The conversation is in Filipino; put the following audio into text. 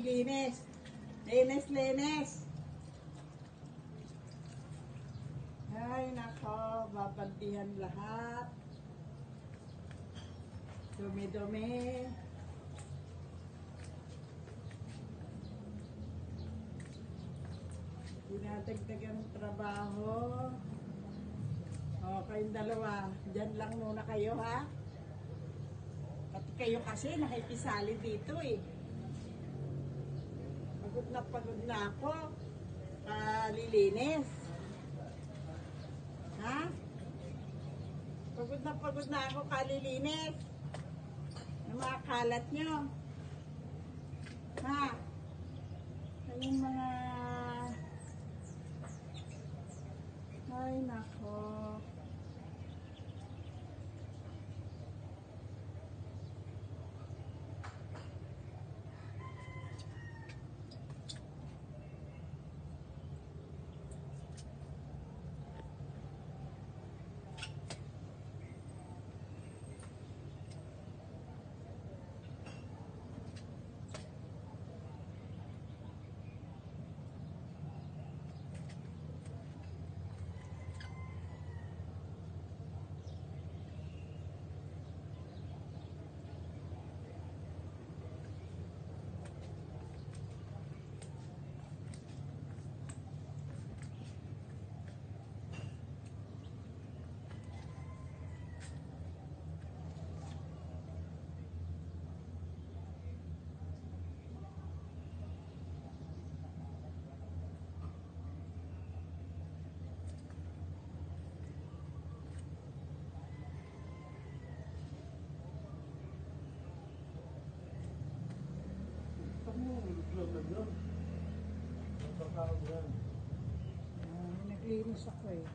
maglilinis. Linis, linis. Ay, nako, babantihan lahat. Dumi-dumi. Dinadagdagan ng trabaho. O, kayong dalawa, dyan lang muna kayo, ha? Pati kayo kasi nakikisali dito, eh. Pagod na ako. Lilinis. Ha? Pagod na ako kalilinis. Yung mga kalat nyo. Ha? Yung mga... Ay, nako. Naglinis ako eh.